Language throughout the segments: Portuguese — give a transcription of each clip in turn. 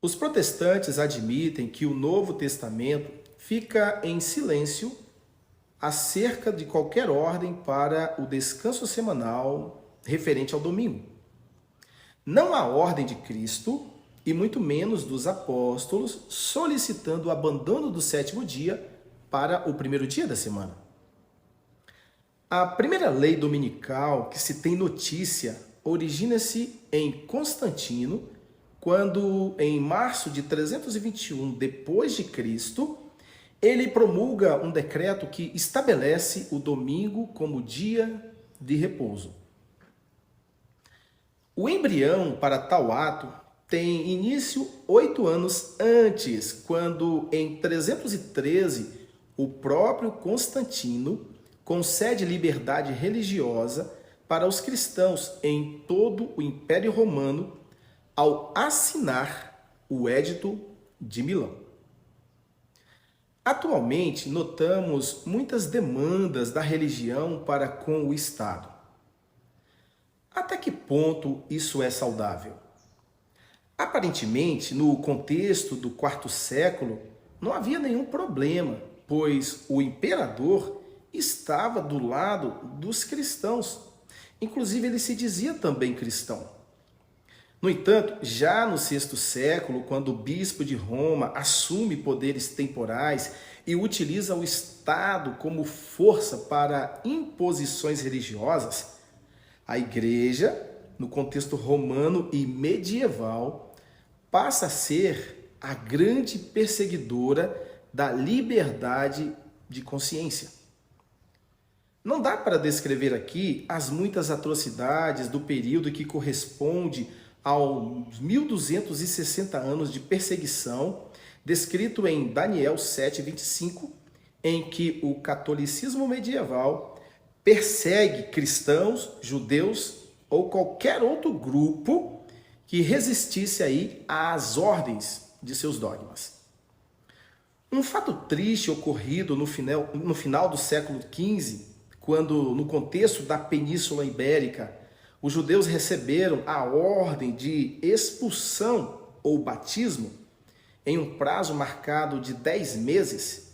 Os protestantes admitem que o Novo Testamento fica em silêncio acerca de qualquer ordem para o descanso semanal referente ao domingo. Não há ordem de Cristo e muito menos dos apóstolos solicitando o abandono do sétimo dia para o primeiro dia da semana. A primeira lei dominical que se tem notícia origina-se em Constantino, quando em março de 321 depois de Cristo, ele promulga um decreto que estabelece o domingo como dia de repouso. O embrião para tal ato tem início 8 anos antes, quando em 313 o próprio Constantino concede liberdade religiosa para os cristãos em todo o Império Romano ao assinar o Edito de Milão. Atualmente, notamos muitas demandas da religião para com o Estado. Até que ponto isso é saudável? Aparentemente, no contexto do quarto século, não havia nenhum problema, pois o imperador estava do lado dos cristãos. Inclusive, ele se dizia também cristão. No entanto, já no sexto século, quando o bispo de Roma assume poderes temporais e utiliza o Estado como força para imposições religiosas, a igreja, no contexto romano e medieval, passa a ser a grande perseguidora da liberdade de consciência. Não dá para descrever aqui as muitas atrocidades do período que corresponde aos 1260 anos de perseguição, descrito em Daniel 7:25, em que o catolicismo medieval persegue cristãos, judeus ou qualquer outro grupo que resistisse aí às ordens de seus dogmas. Um fato triste ocorrido no final do século XV, quando, no contexto da Península Ibérica, os judeus receberam a ordem de expulsão ou batismo em um prazo marcado de 10 meses,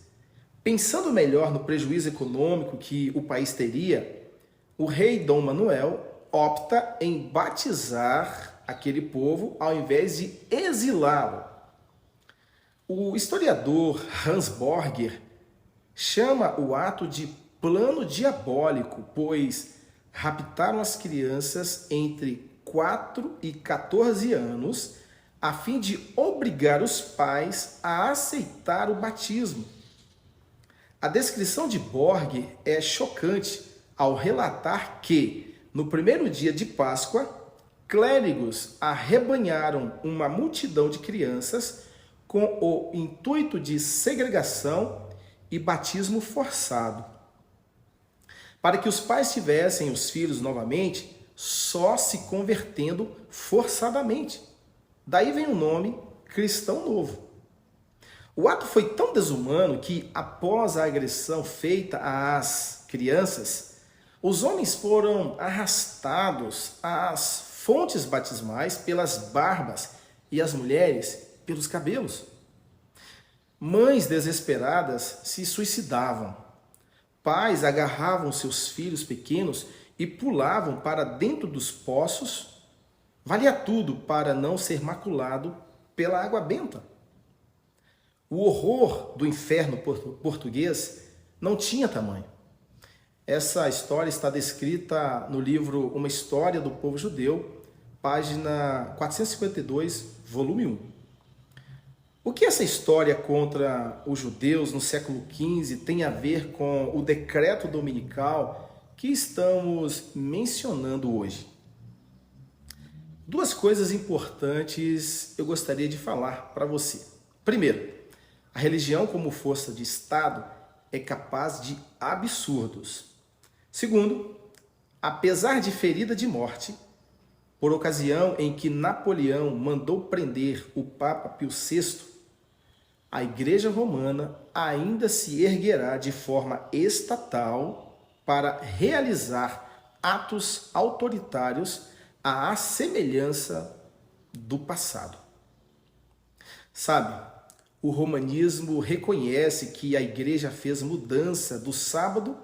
pensando melhor no prejuízo econômico que o país teria, o rei Dom Manuel opta em batizar aquele povo ao invés de exilá-lo. O historiador Hans Borger chama o ato de plano diabólico, pois raptaram as crianças entre 4 e 14 anos a fim de obrigar os pais a aceitar o batismo. A descrição de Borger é chocante ao relatar que, no primeiro dia de Páscoa, clérigos arrebanharam uma multidão de crianças com o intuito de segregação e batismo forçado. Para que os pais tivessem os filhos novamente, só se convertendo forçadamente. Daí vem o nome cristão novo. O ato foi tão desumano que, após a agressão feita às crianças, os homens foram arrastados às fontes batismais pelas barbas e as mulheres pelos cabelos. Mães desesperadas se suicidavam. Pais agarravam seus filhos pequenos e pulavam para dentro dos poços. Valia tudo para não ser maculado pela água benta. O horror do inferno português não tinha tamanho. Essa história está descrita no livro Uma História do Povo Judeu, página 452, volume 1. O que essa história contra os judeus no século XV tem a ver com o decreto dominical que estamos mencionando hoje? Duas coisas importantes eu gostaria de falar para você. Primeiro, a religião como força de Estado é capaz de absurdos. Segundo, apesar de ferida de morte, por ocasião em que Napoleão mandou prender o Papa Pio VI, a Igreja Romana ainda se erguerá de forma estatal para realizar atos autoritários à semelhança do passado. Sabe, o romanismo reconhece que a igreja fez mudança do sábado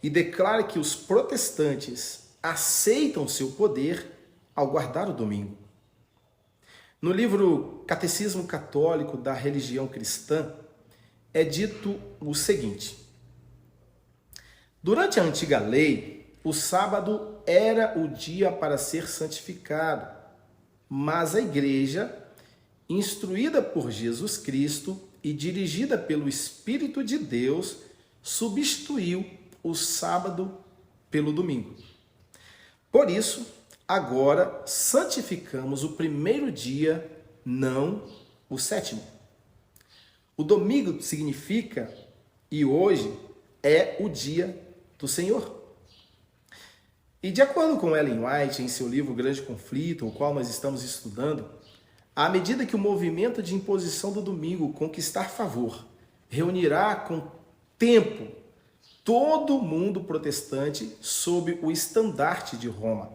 e declara que os protestantes aceitam seu poder ao guardar o domingo. No livro Catecismo Católico da Religião Cristã, é dito o seguinte: durante a antiga lei, o sábado era o dia para ser santificado, mas a igreja, instruída por Jesus Cristo e dirigida pelo Espírito de Deus, substituiu o sábado pelo domingo. Por isso, agora santificamos o primeiro dia, não o sétimo. O domingo significa, e hoje é o dia do Senhor. E de acordo com Ellen White, em seu livro Grande Conflito, o qual nós estamos estudando, à medida que o movimento de imposição do domingo conquistar favor, reunirá com tempo todo o mundo protestante sob o estandarte de Roma.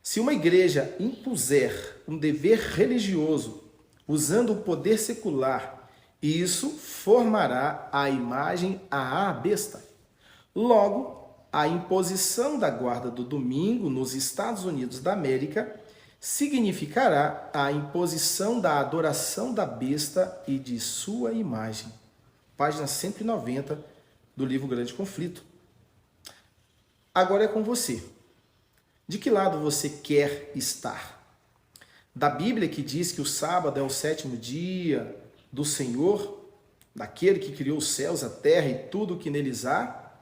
Se uma igreja impuser um dever religioso usando o poder secular, isso formará a imagem à besta. Logo, a imposição da guarda do domingo nos Estados Unidos da América significará a imposição da adoração da besta e de sua imagem. Página 190 do livro Grande Conflito. Agora é com você. De que lado você quer estar? Da Bíblia, que diz que o sábado é o sétimo dia do Senhor, daquele que criou os céus, a terra e tudo o que neles há?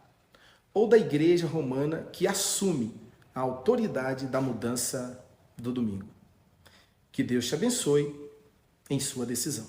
Ou da igreja romana, que assume a autoridade da mudança do domingo? Que Deus te abençoe em sua decisão.